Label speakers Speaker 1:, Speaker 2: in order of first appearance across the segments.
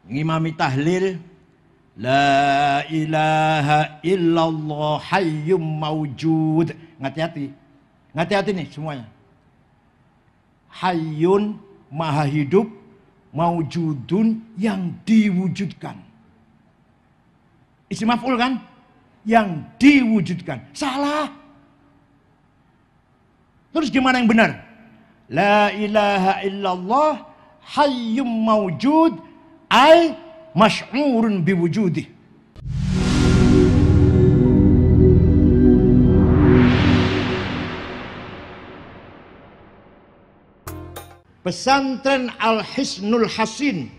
Speaker 1: ngimami tahlil la ilaha illallah hayyum maujud. Ngati-hati nih semuanya. Hayyun maha hidup, maujudun yang diwujudkan. Isim maf'ul kan? Yang diwujudkan. Salah. Terus gimana yang benar? La ilaha illallah hayyum maujud ay masy'urun biwujudih. Pesantren Al-Hisnul Hasin,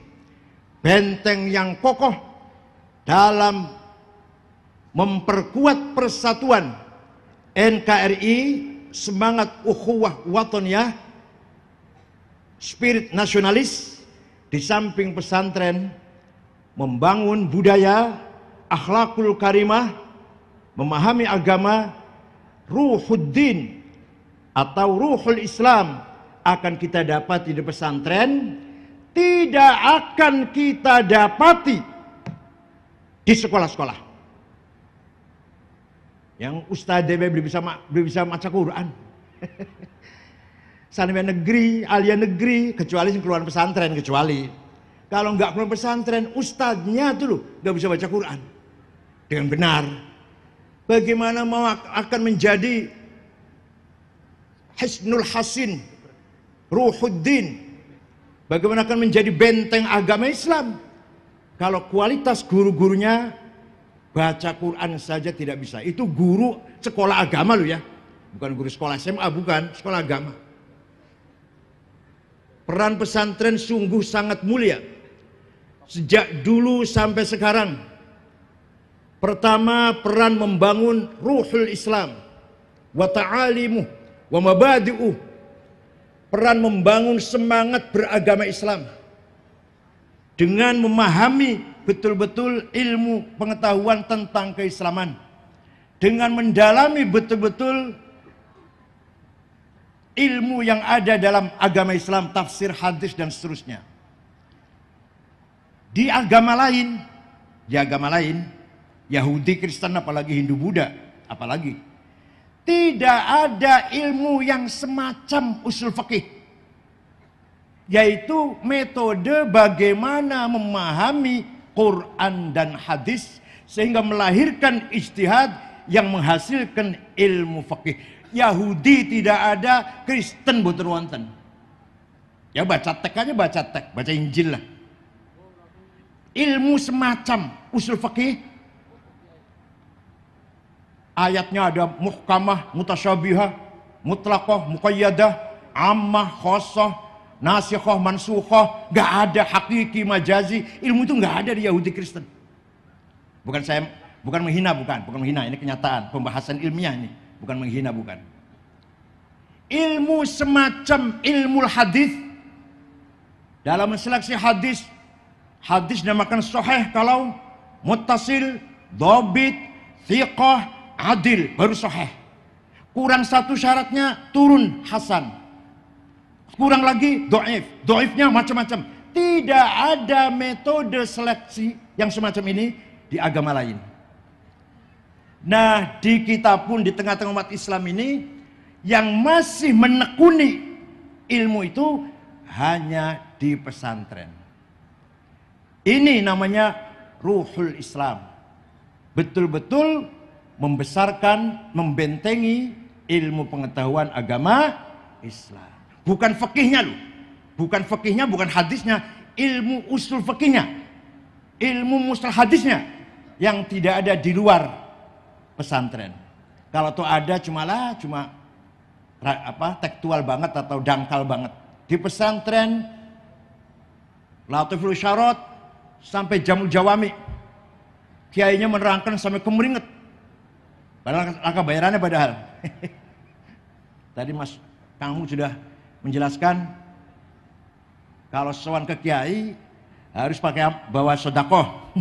Speaker 1: benteng yang kokoh dalam memperkuat persatuan NKRI, semangat ukhuwah watoniyah, spirit nasionalis. Di samping pesantren membangun budaya, akhlakul karimah, memahami agama, ruhuddin atau ruhul Islam akan kita dapati di pesantren, tidak akan kita dapati di sekolah-sekolah. Yang Ustadz DB belum bisa baca Quran. Sanawiyah negeri, aliyah negeri, kecuali keluar pesantren, kecuali. Kalau nggak keluar pesantren, ustadznya tuh loh nggak bisa baca Quran dengan benar. Bagaimana mau akan menjadi Hisnul Hasin, Ruhuddin, bagaimana akan menjadi benteng agama Islam kalau kualitas guru-gurunya baca Quran saja tidak bisa? Itu guru sekolah agama loh ya, bukan guru sekolah SMA, bukan sekolah agama. Peran pesantren sungguh sangat mulia sejak dulu sampai sekarang. Pertama, peran membangun ruhul Islam wa ta'alimuh wa mabadi'uh, peran membangun semangat beragama Islam dengan memahami betul-betul ilmu pengetahuan tentang keislaman, dengan mendalami betul-betul ilmu yang ada dalam agama Islam, tafsir, hadis dan seterusnya. Di agama lain, Yahudi, Kristen, apalagi Hindu, Buddha, apalagi tidak ada ilmu yang semacam usul fikih, yaitu metode bagaimana memahami Quran dan hadis sehingga melahirkan ijtihad yang menghasilkan ilmu fikih. Yahudi tidak ada, Kristen boten wonten. Ya baca teks aja, baca Injil lah. Ilmu semacam usul fikih, ayatnya ada muhkamah, mutasyabihah, mutlaqah, muqayyadah, ammah, khossah, nasikhah, mansukhah. Gak ada hakiki, majazi. Ilmu itu gak ada di Yahudi Kristen. Bukan menghina, ini kenyataan, pembahasan ilmiah ini. Bukan menghina, bukan. Ilmu semacam ilmu hadis, dalam seleksi hadis dinamakan sahih kalau muttasil, dhabit, thiqah, adil, baru sahih. Kurang satu syaratnya turun hasan. Kurang lagi dhaif, dhaifnya macam-macam. Tidak ada metode seleksi yang semacam ini di agama lain. Nah, di kita pun di tengah-tengah umat Islam ini yang masih menekuni ilmu itu hanya di pesantren. Ini namanya ruhul Islam. Betul-betul membesarkan, membentengi ilmu pengetahuan agama Islam. Bukan fikihnya loh. Bukan fikihnya, bukan hadisnya, ilmu usul fikihnya. Ilmu mustalah hadisnya yang tidak ada di luar pesantren. Kalau tuh ada cuma tekstual banget atau dangkal banget. Di pesantren Latiful Syarat sampai Jamul Jawami, kiainya menerangkan sampai kemeringet. Padahal angka bayarannya padahal. Tadi Mas Kangmu sudah menjelaskan kalau sowan ke kiai harus pakai bawa sedekah.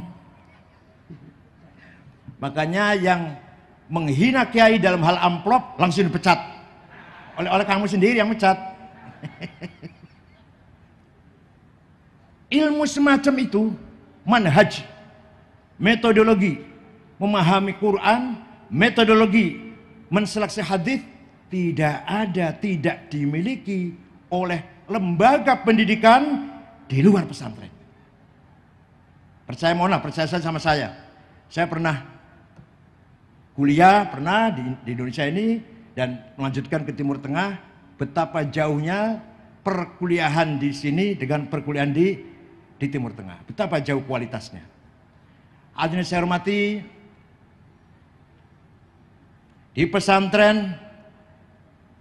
Speaker 1: Makanya yang menghina kiai dalam hal amplop langsung dipecat oleh kamu sendiri yang mecat. Ilmu semacam itu manhaj, metodologi memahami Quran, metodologi menseleksi hadis tidak ada, tidak dimiliki oleh lembaga pendidikan di luar pesantren. Percaya mohonlah, percaya sama saya. Saya pernah kuliah, pernah di Indonesia ini dan melanjutkan ke Timur Tengah. Betapa jauhnya perkuliahan di sini dengan perkuliahan di Timur Tengah. Betapa jauh kualitasnya. Hadirin saya hormati, di pesantren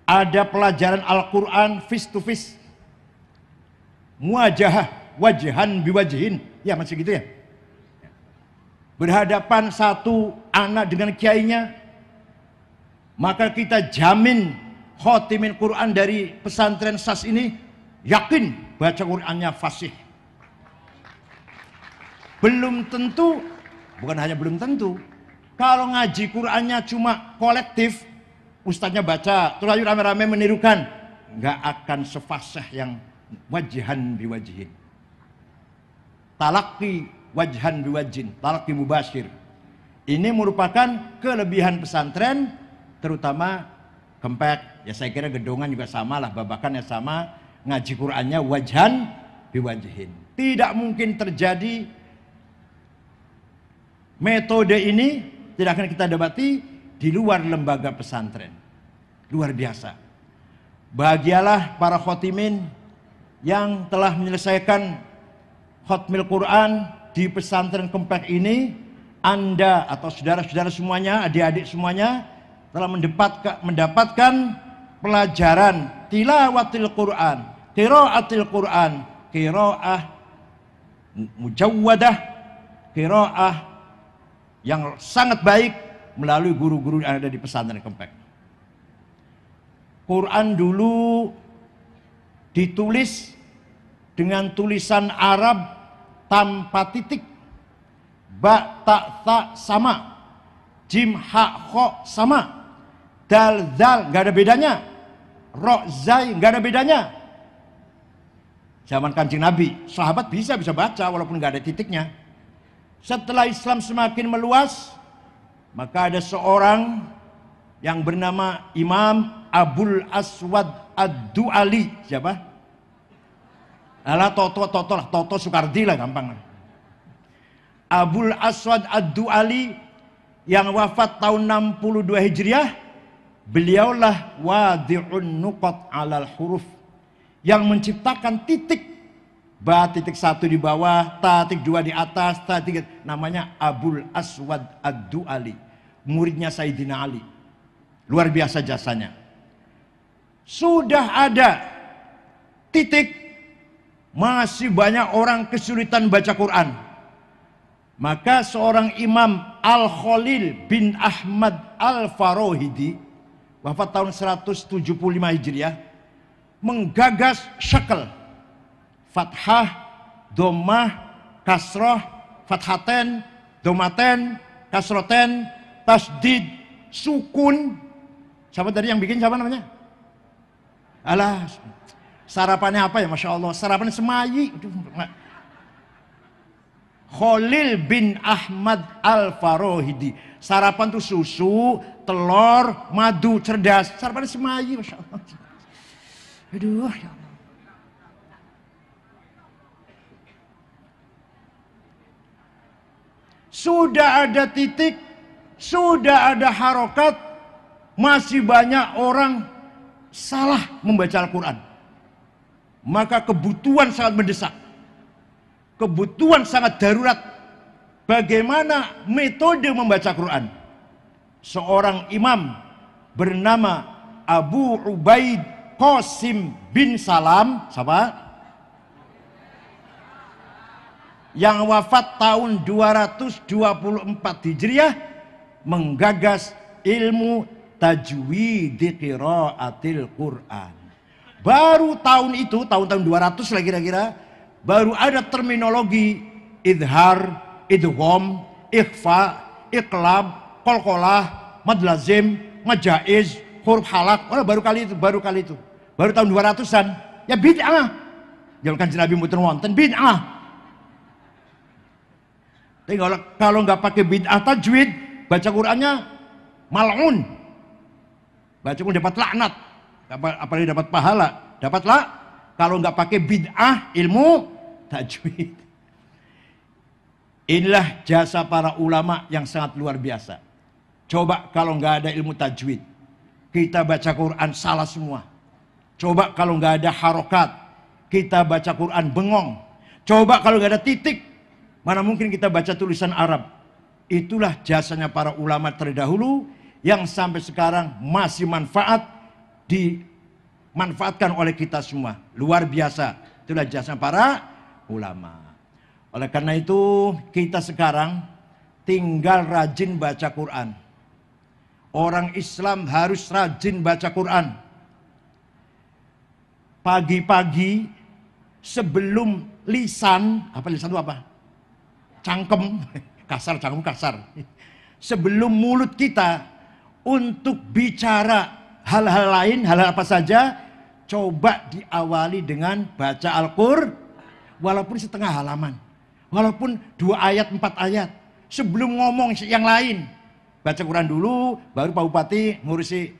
Speaker 1: ada pelajaran Al-Quran face to face, muwajahah, wajahan biwajihin, ya masih gitu ya. Berhadapan satu anak dengan kiainya, maka kita jamin khotimin Quran dari pesantren SAS ini yakin baca Qurannya fasih. Belum tentu, bukan hanya belum tentu, kalau ngaji Qurannya cuma kolektif, ustadznya baca, terus ayo rame-rame menirukan, nggak akan sefasih yang wajihan biwajihin. Talaki wajihan biwajin, talaki mubashir. Ini merupakan kelebihan pesantren, terutama Kempek. Ya saya kira gedongan juga sama lah, babakannya sama, ngaji Qurannya wajihan biwajihin. Tidak mungkin terjadi metode ini, tidak akan kita debati di luar lembaga pesantren. Luar biasa. Bahagialah para khotimin yang telah menyelesaikan khotmil Quran di pesantren Kempek ini. Anda atau saudara-saudara semuanya, adik-adik semuanya telah mendapatkan pelajaran tilawatil Quran, qiraatil Quran, qiraah mujawwadah, qiraah yang sangat baik melalui guru-guru yang ada di pesantren Kempek. Quran dulu ditulis dengan tulisan Arab tanpa titik, ba ta tha sama, jim ha kho sama, dal zal nggak ada bedanya, ro zai nggak ada bedanya. Zaman Kanjeng Nabi, sahabat bisa baca walaupun nggak ada titiknya. Setelah Islam semakin meluas, maka ada seorang yang bernama Imam Abul Aswad Ad-Du'ali. Siapa? Alah Toto Soekardi lah, gampang. Abul Aswad Ad-Du'ali yang wafat tahun 62 Hijriah, beliaulah wadi'un nuqat alal huruf, yang menciptakan titik, ba titik satu di bawah, ta titik dua di atas, ta titik, namanya Abul Aswad Ad-Du'ali, muridnya Sayyidina Ali. Luar biasa jasanya. Sudah ada titik, masih banyak orang kesulitan baca Quran. Maka seorang Imam Al-Khalil bin Ahmad Al-Farohidi, wafat tahun 175 Hijriah, menggagas syakal, fathah, domah, kasroh, fathaten, domaten, kasroten, tasdid, sukun. Siapa tadi yang bikin, siapa namanya? Alah, sarapannya apa ya, Masya Allah, sarapannya semayi. Khalil bin Ahmad Al-Farohidi, sarapan tuh susu, telur, madu, cerdas. Sarapannya semayi, Masya Allah. Aduh, ya Allah. Sudah ada titik, sudah ada harokat, masih banyak orang salah membaca Al-Quran. Maka kebutuhan sangat mendesak, kebutuhan sangat darurat. Bagaimana metode membaca Quran? Seorang imam bernama Abu Ubaid Qasim bin Salam, siapa? Yang wafat tahun 224 Hijriah, menggagas ilmu tajwid qiraatil Quran. Baru tahun itu, tahun-tahun 200 lah kira-kira, baru ada terminologi idhar, idgham, ikhfa, iqlab, qalqalah, mad lazim, majaiz, huruf halak. Oh, baru kali itu. Baru tahun 200-an. Ya bid'ah. Jangan Kanjeng Nabi mboten wonten bid'ah. Tapi kalau nggak pakai bid'ah tajwid, baca Qur'annya mal'un. Baca Qur'an dapat laknat, apalagi dapat pahala. Dapatlah kalau nggak pakai bid'ah ilmu tajwid. Inilah jasa para ulama yang sangat luar biasa. Coba kalau nggak ada ilmu tajwid, kita baca Quran salah semua. Coba kalau nggak ada harokat, kita baca Quran bengong. Coba kalau nggak ada titik, mana mungkin kita baca tulisan Arab. Itulah jasanya para ulama terdahulu yang sampai sekarang masih dimanfaatkan oleh kita semua. Luar biasa. Itulah jasa para ulama. Oleh karena itu kita sekarang tinggal rajin baca Quran. Orang Islam harus rajin baca Quran. Pagi-pagi sebelum lisan, apa lisan itu apa? Cangkem, kasar, cangkem kasar. Sebelum mulut kita untuk bicara hal-hal lain, hal-hal apa saja, coba diawali dengan baca Al-Qur'an, walaupun setengah halaman. Walaupun 2 ayat, 4 ayat. Sebelum ngomong yang lain. Baca Quran dulu, baru Pak Bupati ngurusi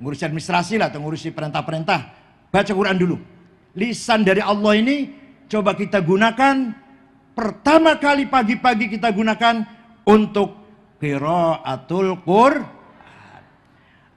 Speaker 1: administrasi lah, atau ngurusi perintah-perintah. Baca Quran dulu. Lisan dari Allah ini coba kita gunakan. Pertama kali pagi-pagi kita gunakan untuk qiraatul Qur'an.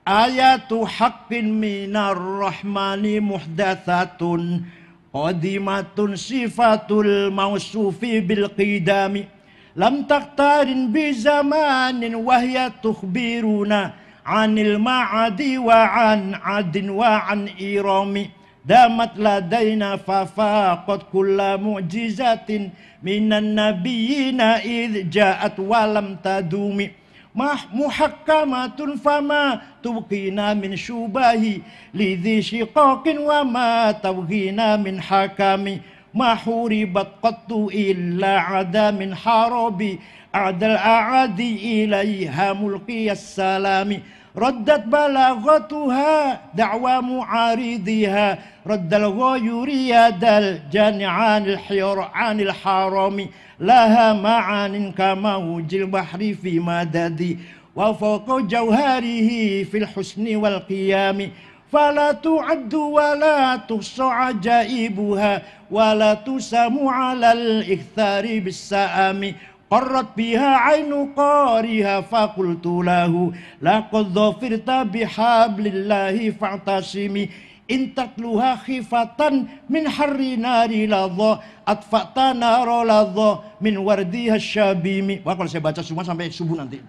Speaker 1: Ayatu haqqin minar rahmani muhdatsatun qadimatun sifatul mausufi bil qidami lam taqtarin bi zamanin wahya tukhbiruna anil ma'adi wa an adin wa an irami damat ladaina fafaqat kulla mu'jizatin minan nabiyina idh ja'at wa lam tadumi muhakkamatun fama tubqina min syubahi lidhi shiqaqin wa ma tawghina min hakami ma huribat qattu illa ada min harabi adal a'adi ilaiha mulqiyas salami raddat balaghatuha da'wa mu'aridiha raddal ghayuri yadal jani'anil hir'anil harami laha ma'anin kama wujil bahri fi madadi wa fawqa jawharihi fil husni wal qiyami fala tu'addu wa la tuhsa ajaibuha wa la tusamu 'alal ikthari bis sa'ami qarrat biha 'ainu qariha faqultu lahu laqad dhafirta bihablillahi fa'tasimi intatluha khifatan min harri nari ladha atfa'ta nara ladha min wardiha syabimi. Wah, kalau saya baca semua sampai subuh nanti.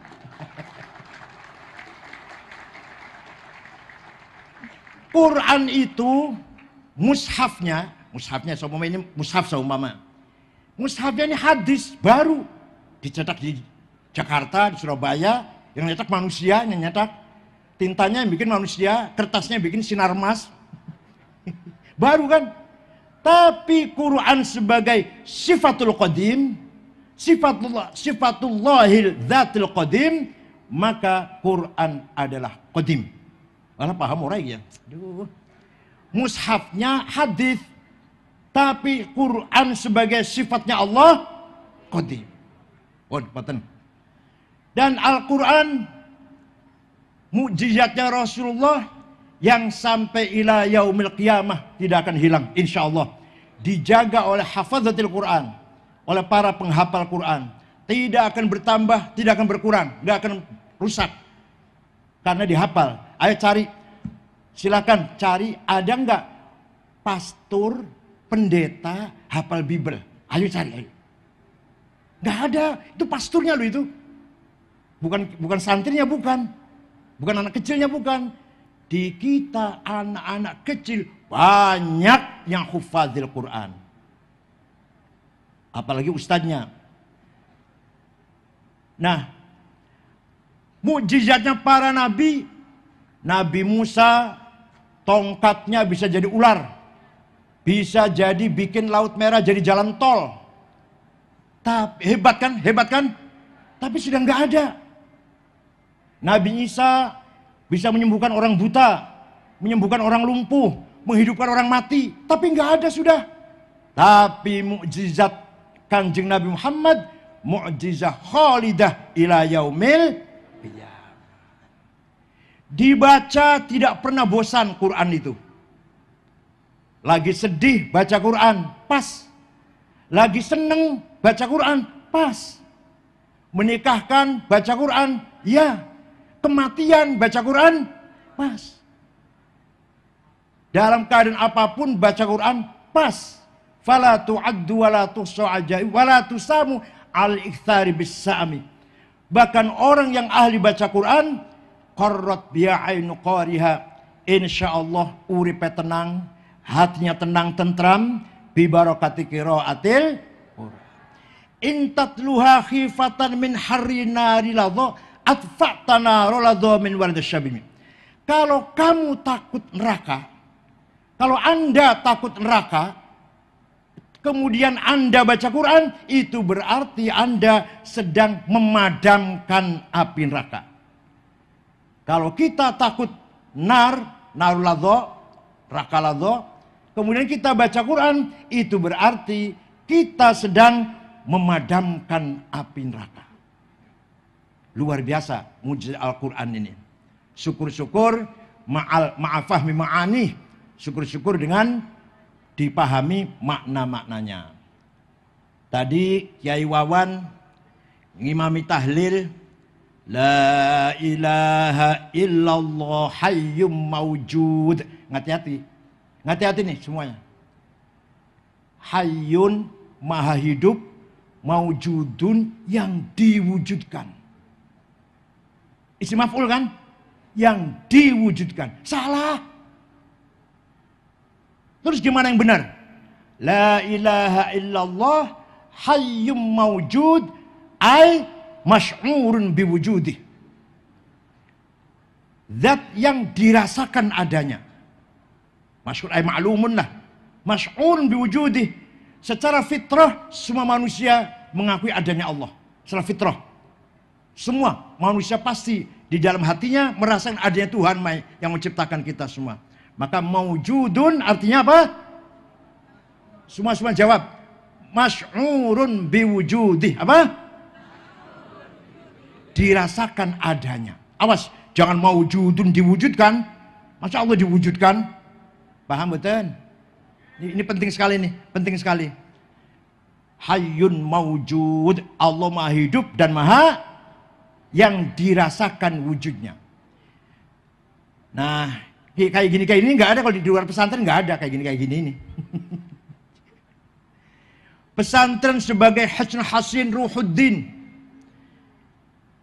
Speaker 1: Quran itu mushafnya seumpama ini mushaf seumpama. Mushafnya ini hadis baru dicetak di Jakarta, di Surabaya, yang nyetak manusia, yang nyetak tintanya yang bikin manusia, kertasnya yang bikin Sinarmas. Baru kan? Tapi Quran sebagai sifatul qadim, sifatullahil dzatil qadim, maka Quran adalah qadim. Malah paham orang ya. Aduh. Mushafnya hadis, tapi Quran sebagai sifatnya Allah qadim. Oh, paten. Dan Al-Quran mukjizatnya Rasulullah yang sampai ila yaumil qiyamah tidak akan hilang insyaallah. Dijaga oleh hafazatil Quran, oleh para penghafal Quran. Tidak akan bertambah, tidak akan berkurang, tidak akan rusak. Karena dihafal. Ayo cari, silakan cari, ada enggak pastor, pendeta hafal Bible? Ayo cari, ayo. Enggak ada, itu pasturnya loh itu. Bukan santrinya, bukan anak kecilnya, bukan. Di kita anak-anak kecil banyak yang hufadzil Quran. Apalagi ustadznya. Nah, mukjizatnya para nabi. Nabi Musa tongkatnya bisa jadi ular. Bisa jadi bikin Laut Merah jadi jalan tol. Tapi hebat kan? Tapi sudah nggak ada. Nabi Isa bisa menyembuhkan orang buta, menyembuhkan orang lumpuh, menghidupkan orang mati. Tapi nggak ada sudah. Tapi mukjizat Kanjeng Nabi Muhammad mu'jizah khalidah ila yaumil qiyamah. Dibaca tidak pernah bosan Quran itu. Lagi sedih baca Quran, pas. Lagi seneng baca Quran, pas. Menikahkan baca Quran, ya. Kematian baca Quran, pas. Dalam keadaan apapun baca Quran, pas. Fala tu'addu wala tuhsa ajaib wala tusamu al-iktsari bis-sa'mi. Bahkan orang yang ahli baca Quran, qarrat biya ainu qariha, insyaallah uripe tenang, hatinya tenang tentram, bi barakati qiraatil Quran. Intatluha khifatan min harri nari ladha atfa'tana roladha min wardasyabimi. Kalau kamu takut neraka, kalau Anda takut neraka, kemudian Anda baca Quran, itu berarti Anda sedang memadamkan api neraka. Kalau kita takut naruladha, neraka ladha, kemudian kita baca Quran, itu berarti kita sedang memadamkan api neraka. Luar biasa mujizat Al-Quran ini. Syukur-syukur ma'afahmi ma'ani. Syukur-syukur dengan dipahami makna-maknanya. Tadi Kiai Wawan ngimami tahlil la ilaha illallah hayyum maujud. Hati-hati. Hati-hati nih semuanya. Hayyun maha hidup, maujudun yang diwujudkan. Isim maf'ul kan? Yang diwujudkan. Salah. Terus gimana yang benar? La ilaha illallah hayyum maujud ay masy'urun biwujudih. Zat yang dirasakan adanya. Masy'ur ay ma'lumun lah. Masy'urun biwujudih. Secara fitrah semua manusia mengakui adanya Allah. Secara fitrah. Semua manusia pasti di dalam hatinya merasakan adanya Tuhan yang menciptakan kita semua. Maka maujudun artinya apa? Semua jawab. Masy'urun biwujudih. Apa? Dirasakan adanya. Awas, jangan maujudun diwujudkan. Masa Allah diwujudkan? Paham betul? Ini penting sekali nih, penting sekali. Hayyun maujud, Allah maha hidup dan maha yang dirasakan wujudnya. Nah, kayak gini nggak ada kalau di luar pesantren, nggak ada kayak gini ini. Pesantren sebagai Hisnul Hasin Ruhuddin,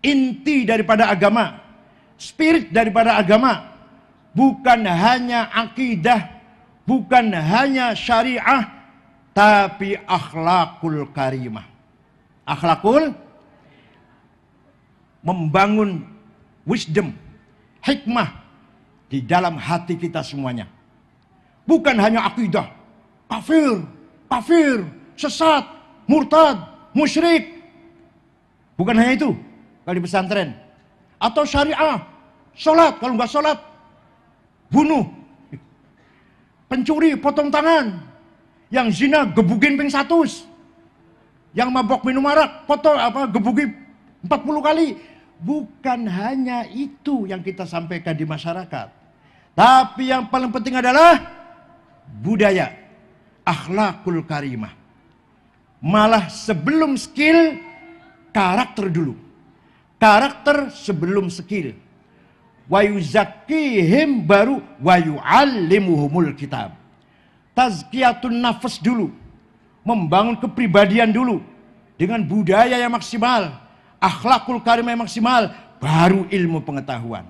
Speaker 1: inti daripada agama, spirit daripada agama, bukan hanya akidah, bukan hanya syariah, tapi akhlakul karimah. Akhlakul, membangun wisdom, hikmah di dalam hati kita semuanya. Bukan hanya akidah, kafir, sesat, murtad, musyrik. Bukan hanya itu kalau di pesantren. Atau syariah, sholat, kalau nggak sholat, bunuh. Pencuri, potong tangan. Yang zina, gebukin ping 100. Yang mabok minum arak, gebukin 40 kali. Bukan hanya itu yang kita sampaikan di masyarakat. Tapi yang paling penting adalah budaya, akhlakul karimah. Malah sebelum skill, karakter dulu. Karakter sebelum skill. Wa yuzakkihim baru wa yu'allimuhumul kitab. Tazkiyatun nafas dulu. Membangun kepribadian dulu. Dengan budaya yang maksimal. Akhlakul karimah yang maksimal. Baru ilmu pengetahuan.